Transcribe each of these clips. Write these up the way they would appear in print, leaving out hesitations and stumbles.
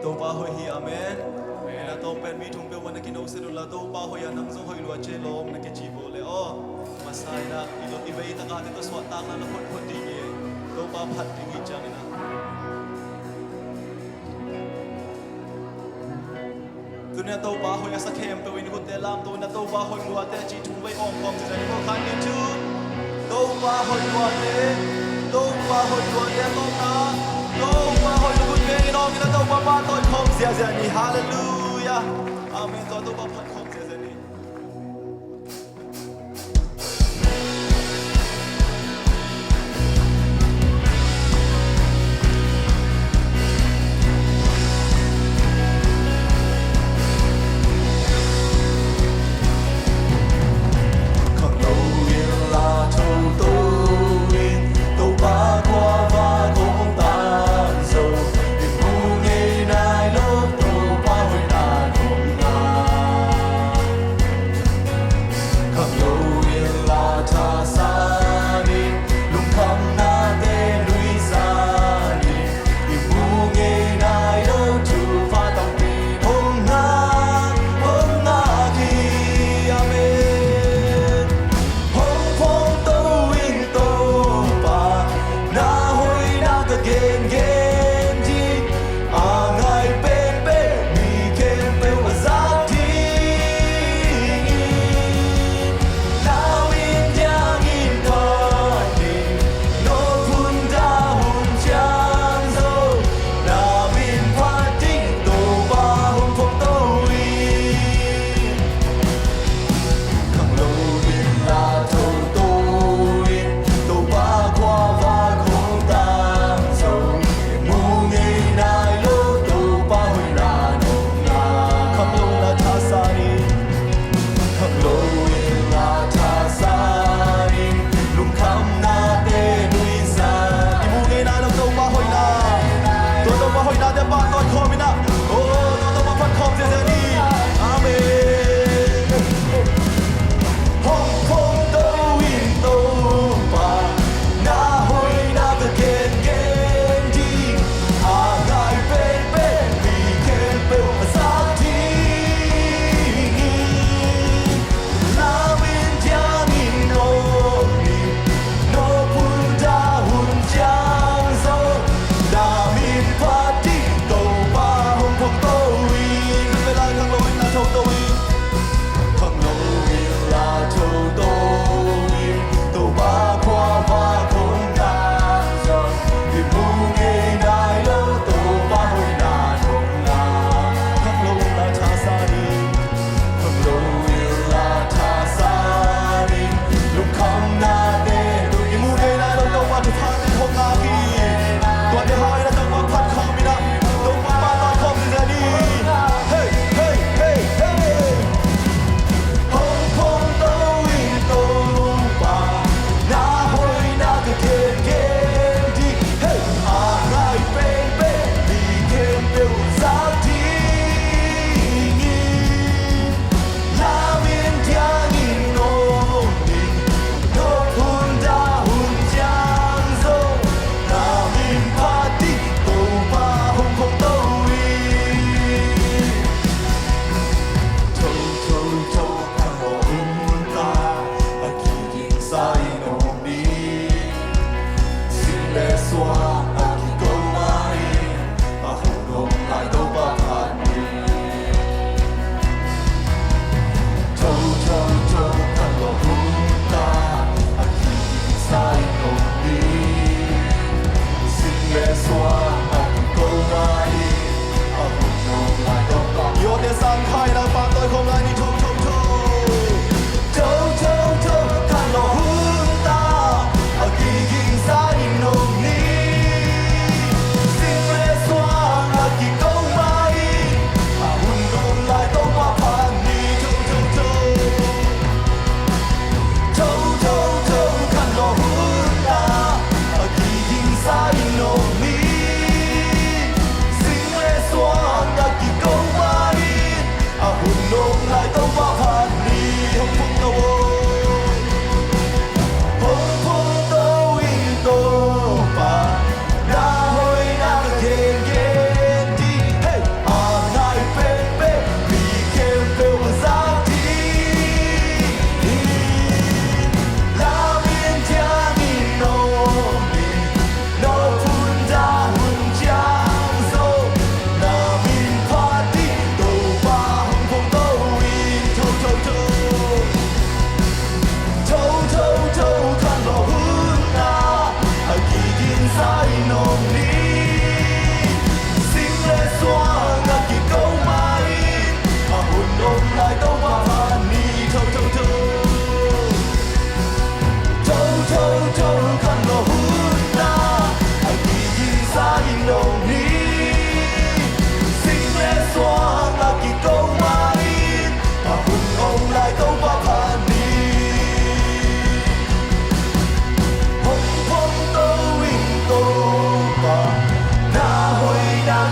tô ba hồi hi amen na tô pen mi thung pe wan ki no se la tô ba hồi anang zo hoi lo che lom na ke chi bo le o masai na ilo ibei ta ka to swat ta na khot khot di ye tô ba phat di wi chang na tu na tô ba hồi sa khem pe win gut te lam tu na tô ba hồi lo te chi thung wei ong kom se ko khan ni chu tô ba hồi lo te tô ba hồi lo te to na tô ba hồi gut pe ni no na tô ba ba to khom sia sia ni hallelujah amen tô ba phat khom sia sia ni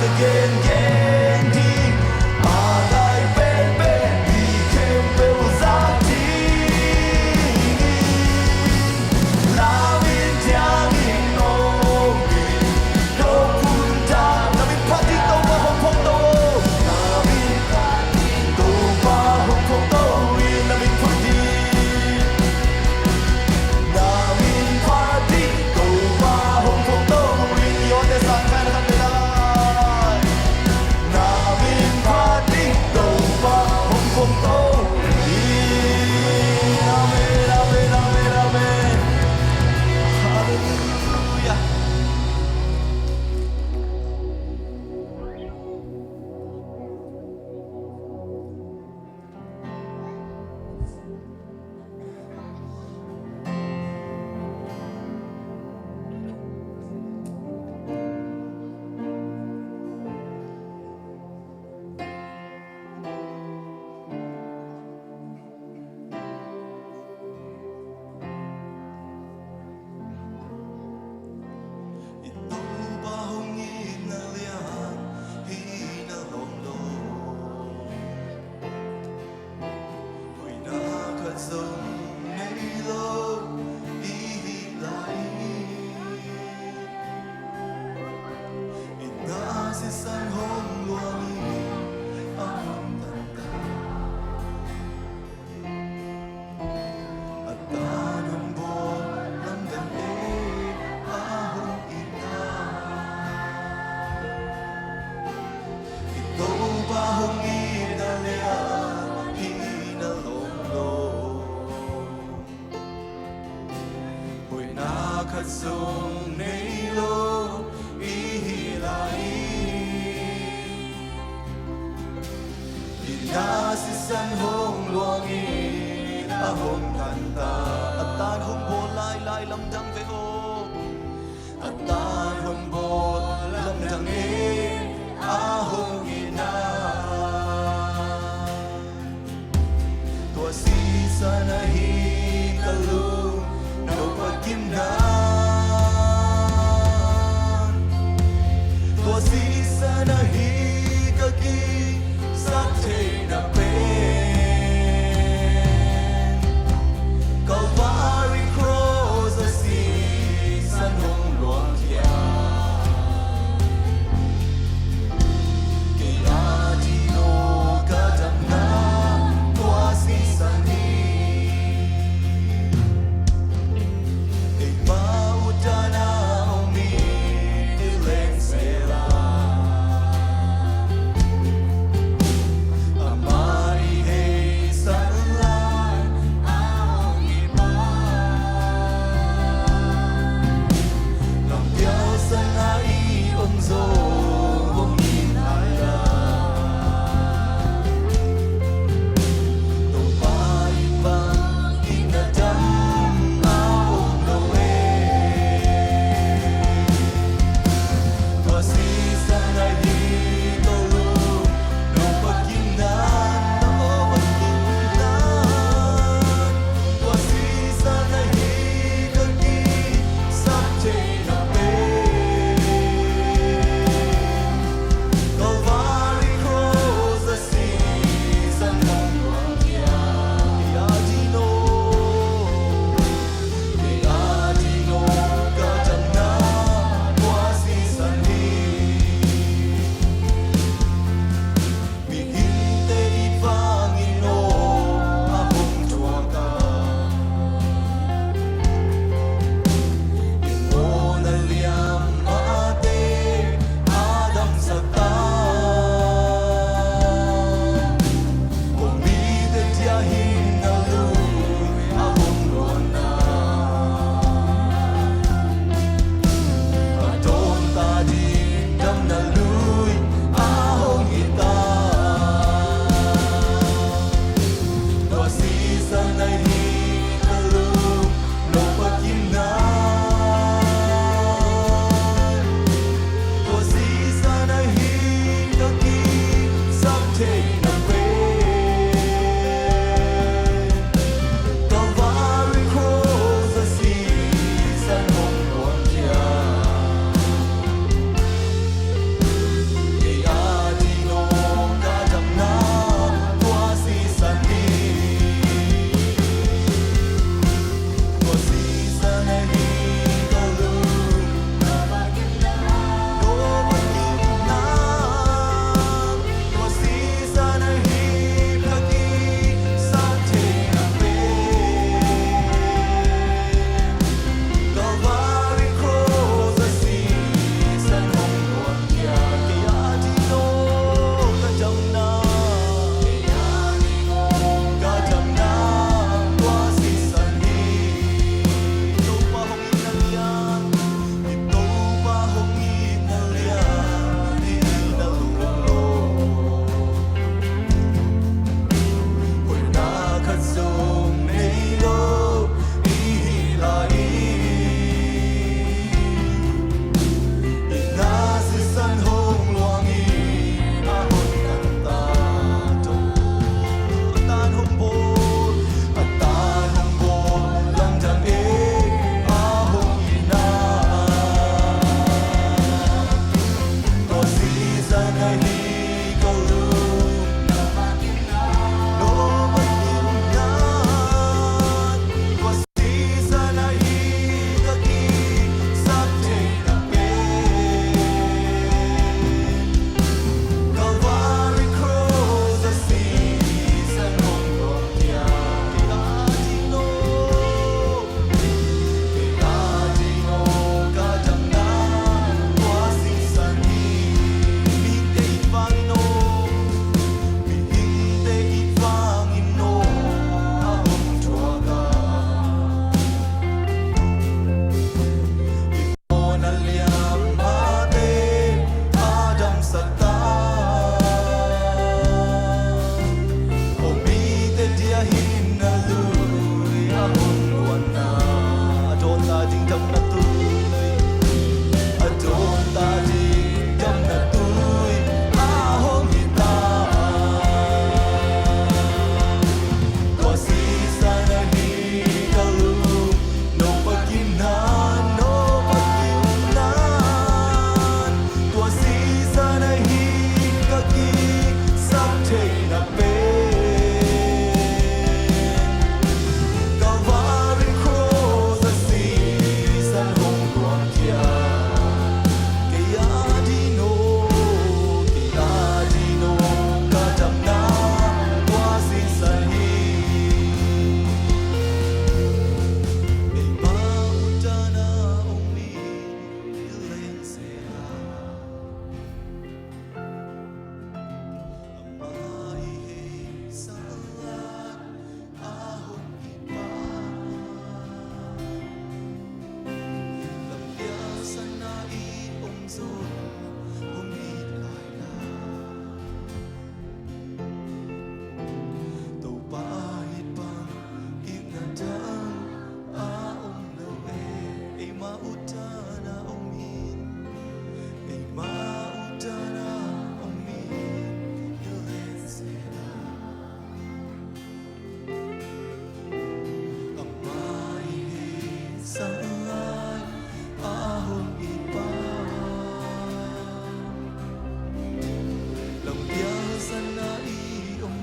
again di alay pepe di kempe uzati lamin tiangin omi no punta lamin pati to ba hong pong to lamin pati to ba hong pong to lamin pati lamin pati to ba hong pong to yon de san kan kan de lamin pati to ba hong pong to amen amen amen amen hallelujah Ito ba hongin na liyan hinalomlom Ko'y nakasong nilog ihilain Inasisan hong luwangin ang tanda At tanong buwan ng gabi ahong ina Ito ba hongin na liyan hinalomlom Ko'y nakasong nilog ihilain Inasisan hong luwangin ahong kanta At tanhong bolay lamdang veo At tanhong bol lamdang ahong ina Tua sisa na hikalong no pagkimnan Tua sisa na hikagi sa na pen Calvary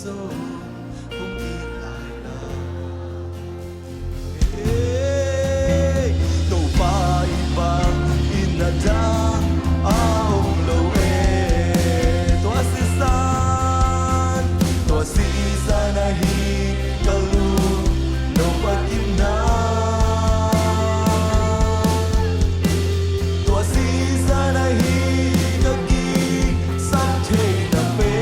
zo hong in lai la to pa ibang inada aong lo to asisan na hi kalu no pakim na to asisan na hi kagi samche na pe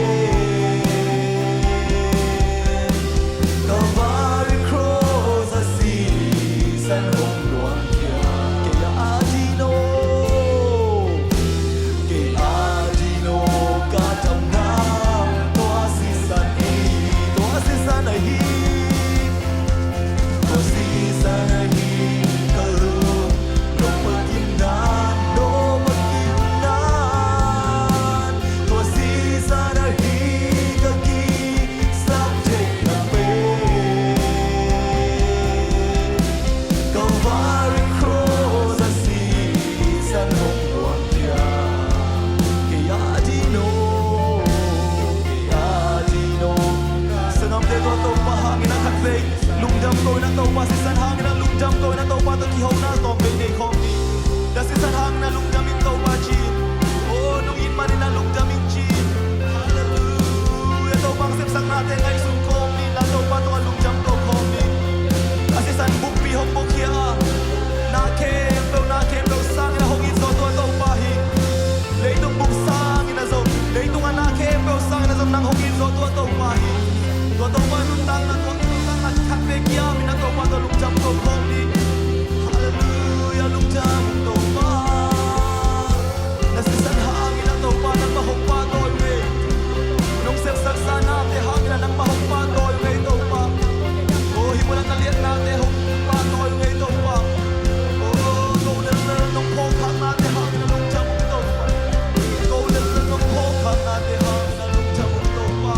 Calvary cross asisan hong luang kya kaya adino ka tam na to asisan na hi to asisan na hi kalu no pakim na to asisan na hi kagi subject na pe Calvary cross asisan hong luang kya kaya adino Sanam de to to pahangin ang katbay Lungdam ko na to pa sisan hangin ang lungdam ko na to pa to kihaw na to pwede kong ni Da sisan hangin na lungdam in to pa chin Oh nung in man in ang lungdam in chin Hallelujah to pang sipsak natin ngay sungkong ni Na to pa to ang lungdam to kong ni Da sisan bukpi hong bukya Na kempew sang na hong in so to pahi Leitong buksang in na zo Leitong anak kempew sang na zo nang hong in so to pahi Tua tau pa nuntang na kat pekya mina tau pa to lukjam to kong ni Hallelujah lukjam to pa Nasisan hangin na tau pa nang mahong pa to we Nung sepsak sana te hangin na nang mahong pa to we to pa Oh himulan kaliat na te hong pa to we to pa Oh golden nung pokak na te hangin na lukjam to pa Golden nung pokak na te hangin na lukjam to pa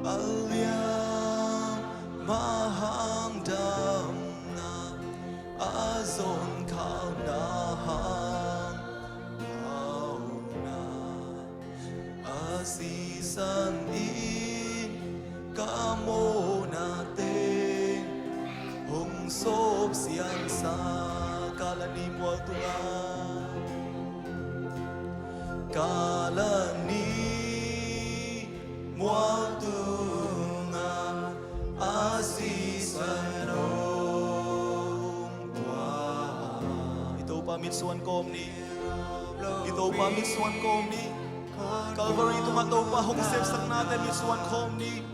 Alyam mahang dam na azon kau na hang kau na asisan in kamo natin hong sob siyang sa kalani mo tungan kalani Mualtunga asisanong tua Ito pa mitsuan kom ni Ito pa mitsuan kom ni Calvary ito nga ito pa hong sepsak natin mitsuan kom ni